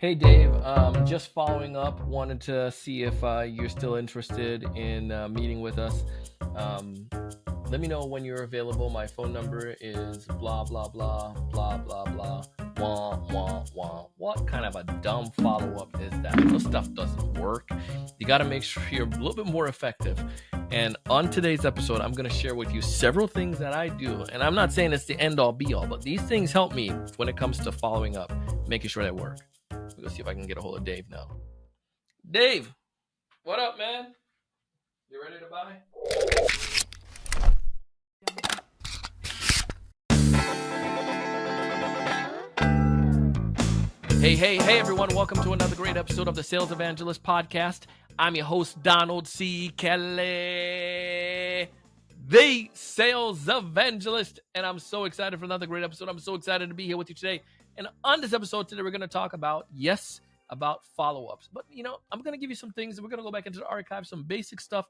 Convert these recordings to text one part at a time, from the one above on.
Hey Dave, just following up, wanted to see if you're still interested in meeting with us. Um, Let me know when you're available. My phone number is blah, blah, blah, blah, blah, blah, wah, wah, wah. What kind of a dumb follow up is that? This stuff doesn't work. You got to make sure you're a little bit more effective. And on today's episode, I'm going to share with you several things that I do. And I'm not saying it's the end all be all, but these things help me when it comes to following up, making sure they work. Let's see if I can get a hold of Dave now. Dave, what up, man? You ready to buy? Hey, everyone. Welcome to another great episode of the Sales Evangelist Podcast. I'm your host, Donald C. Kelly, the Sales Evangelist. And I'm so excited for another great episode. I'm so excited to be here with you today. And on this episode today, we're going to talk about follow-ups. But, I'm going to give you some things. We're going to go back into the archive, some basic stuff,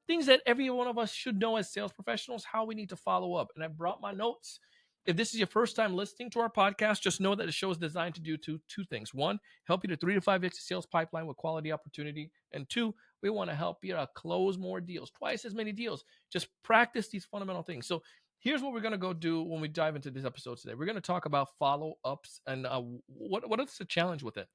things that every one of us should know as sales professionals, how we need to follow up. And I brought my notes. If this is your first time listening to our podcast, just know that the show is designed to do two things. One, help you to 3 to 5x your sales pipeline with quality opportunity. And two, we want to help you to close more deals, twice as many deals. Just practice these fundamental things. So here's what we're going to go do when we dive into this episode today. We're going to talk about follow-ups and what is the challenge with it.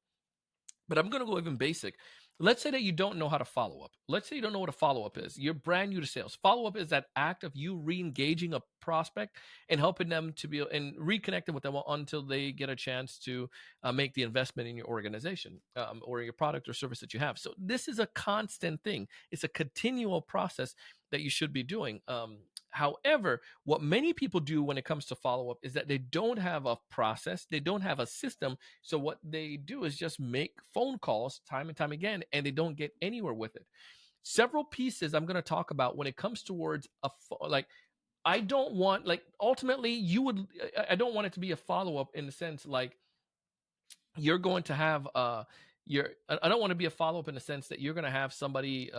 But I'm going to go even basic. Let's say that you don't know how to follow up. Let's say you don't know what a follow-up is. You're brand new to sales. Follow-up is that act of you re-engaging a prospect and helping them to be and reconnecting with them until they get a chance to make the investment in your organization or your product or service that you have. So this is a constant thing. It's a continual process that you should be doing. However, what many people do when it comes to follow-up is that they don't have a process. They don't have a system. So what they do is just make phone calls time and time again, and they don't get anywhere with it. Several pieces I'm going to talk about when it comes towards I don't want, ultimately I don't want it to be a follow-up in the sense like you're going to have I don't want to be a follow-up in the sense that you're going to have somebody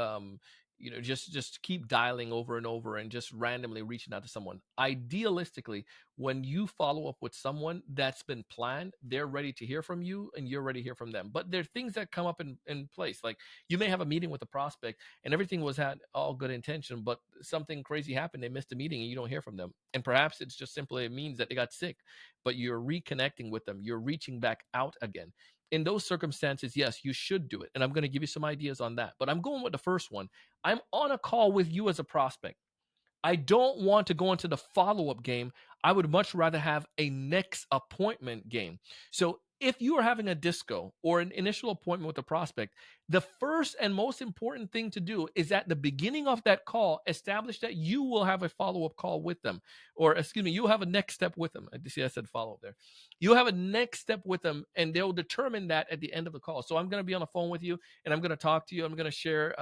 just keep dialing over and over and just randomly reaching out to someone. Idealistically, when you follow up with someone that's been planned, they're ready to hear from you and you're ready to hear from them. But there are things that come up in place. Like you may have a meeting with a prospect and everything was had all good intention, but something crazy happened. They missed a meeting and you don't hear from them. And perhaps it's just simply means that they got sick, but you're reconnecting with them. You're reaching back out again. In those circumstances, yes, you should do it. And I'm going to give you some ideas on that. But I'm going with the first one. I'm on a call with you as a prospect. I don't want to go into the follow-up game. I would much rather have a next appointment game. So if you are having a disco or an initial appointment with a prospect, the first and most important thing to do is at the beginning of that call, establish that you will have a follow-up call with them. Or excuse me, you'll have a next step with them. See, I said follow-up there. You'll have a next step with them, and they'll determine that at the end of the call. So I'm going to be on the phone with you, and I'm going to talk to you. I'm going to share,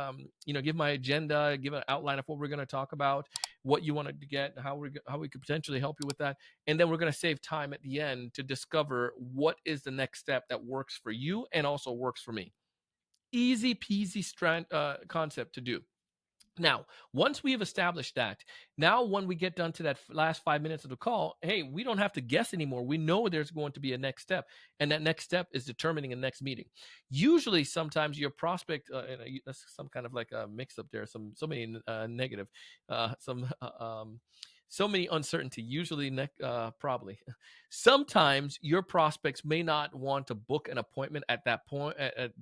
give my agenda, give an outline of what we're going to talk about, what you wanted to get, how we could potentially help you with that. And then we're going to save time at the end to discover what is the next step that works for you and also works for me. Easy peasy concept to do. Now, once we have established that, now when we get done to that last 5 minutes of the call, hey, we don't have to guess anymore. We know there's going to be a next step, and that next step is determining a next meeting. Usually, sometimes your prospect, that's some kind of like a mix-up there, so many negative, so many uncertainty, usually probably. Sometimes your prospects may not want to book an appointment at that point, at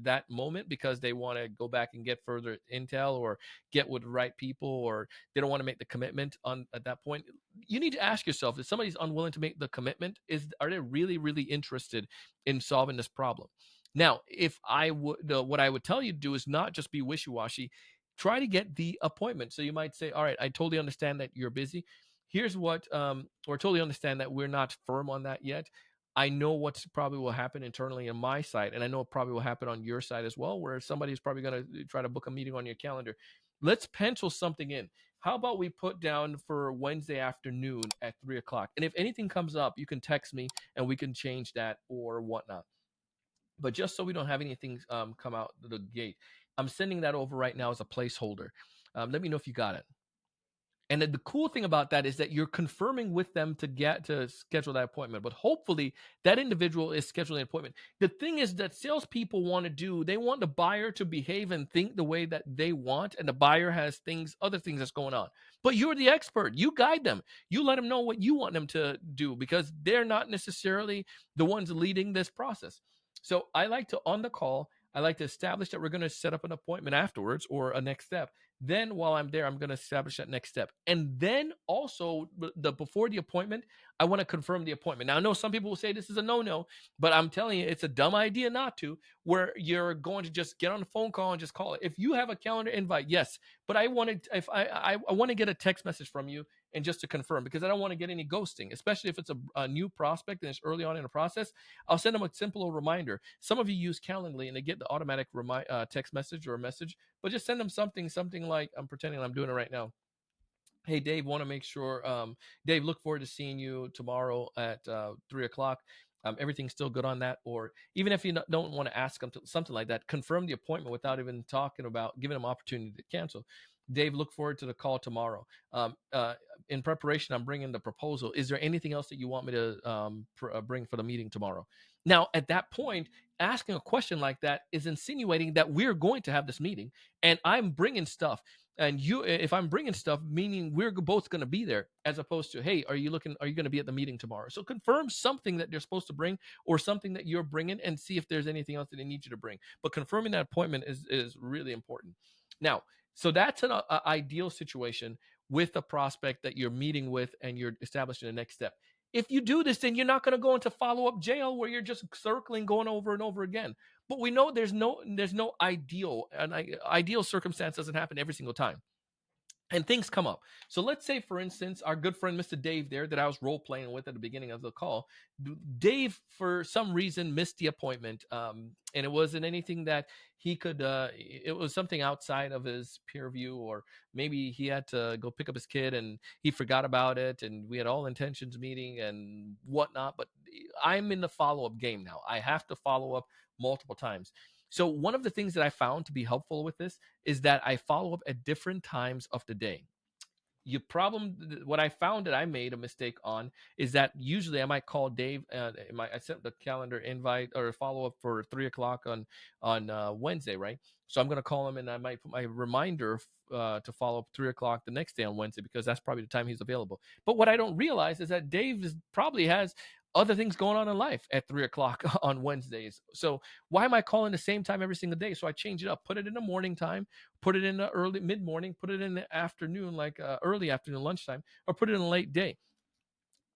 that moment, because they want to go back and get further intel or get with the right people, or they don't want to make the commitment at that point. You need to ask yourself, if somebody's unwilling to make the commitment, are they really, really interested in solving this problem? Now, if I would, what I would tell you to do is not just be wishy-washy. Try to get the appointment. So you might say, all right, I totally understand that you're busy. Here's what, or totally understand that we're not firm on that yet. I know what's probably will happen internally on my side, and I know it probably will happen on your side as well, where somebody's probably going to try to book a meeting on your calendar. Let's pencil something in. How about we put down for Wednesday afternoon at 3:00? And if anything comes up, you can text me and we can change that or whatnot. But just so we don't have anything come out the gate, I'm sending that over right now as a placeholder. Let me know if you got it. And then the cool thing about that is that you're confirming with them to schedule that appointment. But hopefully that individual is scheduling an appointment. The thing is that salespeople they want the buyer to behave and think the way that they want, and the buyer has other things that's going on. But you're the expert. You guide them. You let them know what you want them to do, because they're not necessarily the ones leading this process. So I like to, on the call, I like to establish that we're going to set up an appointment afterwards, or a next step. Then while I'm there, I'm going to establish that next step. And then also before the appointment, I want to confirm the appointment. Now, I know some people will say this is a no-no, but I'm telling you, it's a dumb idea not to, where you're going to just get on the phone call and just call it. If you have a calendar invite, yes, but I want to get a text message from you, and just to confirm, because I don't want to get any ghosting, especially if it's a new prospect and it's early on in the process. I'll send them a simple reminder. Some of you use Calendly and they get the automatic text message or a message, but just send them something like, I'm pretending I'm doing it right now. Hey, Dave, want to make sure, Dave, look forward to seeing you tomorrow at 3:00. Everything's still good on that? Or even if you don't want to ask them something like that, confirm the appointment without even talking about giving them opportunity to cancel. Dave, look forward to the call tomorrow. In preparation, I'm bringing the proposal. Is there anything else that you want me to bring for the meeting tomorrow? Now, at that point, asking a question like that is insinuating that we're going to have this meeting, and I'm bringing stuff. And if I'm bringing stuff, meaning we're both going to be there, as opposed to, hey, are you going to be at the meeting tomorrow? So confirm something that they're supposed to bring, or something that you're bringing, and see if there's anything else that they need you to bring. But confirming that appointment is really important. Now, so that's an ideal situation with a prospect that you're meeting with and you're establishing the next step. If you do this, then you're not going to go into follow-up jail where you're just circling, going over and over again. But we know there's no ideal, an ideal circumstance doesn't happen every single time. And things come up. So let's say, for instance, our good friend, Mr. Dave there, that I was role-playing with at the beginning of the call, Dave, for some reason, missed the appointment. And it wasn't anything that he could, it was something outside of his peer view, or maybe he had to go pick up his kid and he forgot about it, and we had all intentions meeting and whatnot. But I'm in the follow-up game now. I have to follow up multiple times. So one of the things that I found to be helpful with this is that I follow up at different times of the day. What I found that I made a mistake on is that usually I might call Dave. I sent the calendar invite or a follow up for 3:00 on Wednesday, right? So I'm going to call him, and I might put my reminder to follow up 3:00 the next day on Wednesday, because that's probably the time he's available. But what I don't realize is that Dave probably has other things going on in life at 3:00 on Wednesdays. So why am I calling the same time every single day? So I change it up, put it in the morning time, put it in the early mid-morning, put it in the afternoon, like early afternoon, lunchtime, or put it in a late day.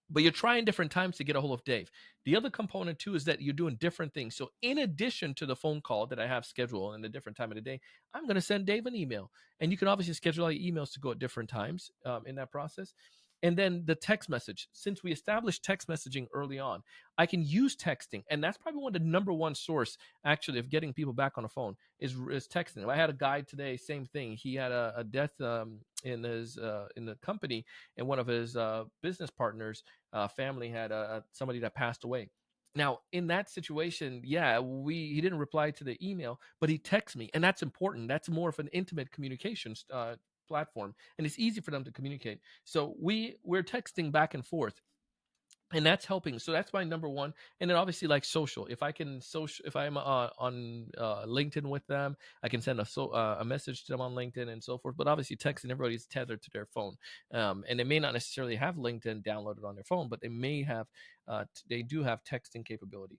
But you're trying different times to get a hold of Dave. The other component too is that you're doing different things. So in addition to the phone call that I have scheduled in a different time of the day, I'm going to send Dave an email. And you can obviously schedule all your emails to go at different times in that process. And then the text message. Since we established text messaging early on, I can use texting. And that's probably one of the number one source, actually, of getting people back on the phone is texting. I had a guy today, same thing. He had a death in the company, and one of his business partners' family had somebody that passed away. Now, in that situation, he didn't reply to the email, but he texted me, and that's important. That's more of an intimate communications platform, and it's easy for them to communicate. So we're texting back and forth, and that's helping. So that's my number one. And then obviously, like social, if I'm on LinkedIn with them, I can send a message to them on LinkedIn and so forth. But obviously texting, everybody's tethered to their phone, and they may not necessarily have LinkedIn downloaded on their phone, but they do have texting capability.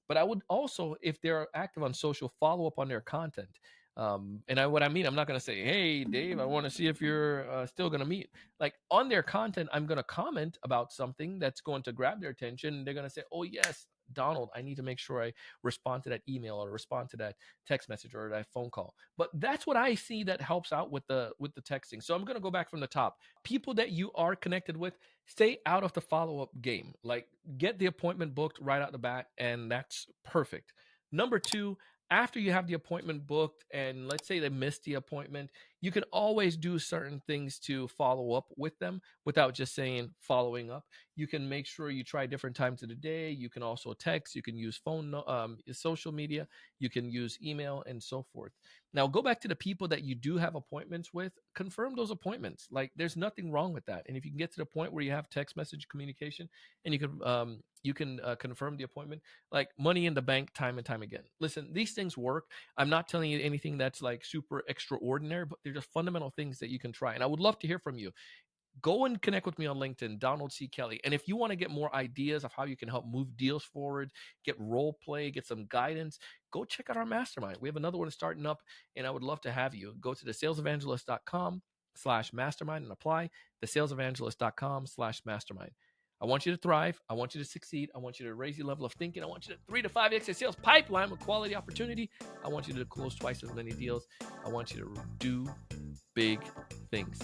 But I would also, if they're active on social, follow up on their content. What I mean, I'm not going to say, hey, Dave, I want to see if you're still going to meet. Like, on their content, I'm going to comment about something that's going to grab their attention. They're going to say, oh, yes, Donald, I need to make sure I respond to that email or respond to that text message or that phone call. But that's what I see that helps out with the texting. So I'm going to go back from the top. People that you are connected with, stay out of the follow-up game. Like, get the appointment booked right out the bat, and that's perfect. Number two, after you have the appointment booked, and let's say they missed the appointment, You can always do certain things to follow up with them without just saying following up. You can make sure you try different times of the day. You can also text. You can use social media. You can use email and so forth. Now, go back to the people that you do have appointments with. Confirm those appointments. Like, there's nothing wrong with that. And if you can get to the point where you have text message communication and you can confirm the appointment, like money in the bank, time and time again. Listen, these things work. I'm not telling you anything that's like super extraordinary, but they're just fundamental things that you can try. And I would love to hear from you. Go and connect with me on LinkedIn, Donald C. Kelly. And if you want to get more ideas of how you can help move deals forward, get role play, get some guidance, go check out our mastermind. We have another one starting up, and I would love to have you. Go to thesalesevangelist.com/mastermind and apply. Thesalesevangelist.com/mastermind. I want you to thrive. I want you to succeed. I want you to raise your level of thinking. I want you to 3 to 5x your sales pipeline with quality opportunity. I want you to close twice as many deals. I want you to do big things.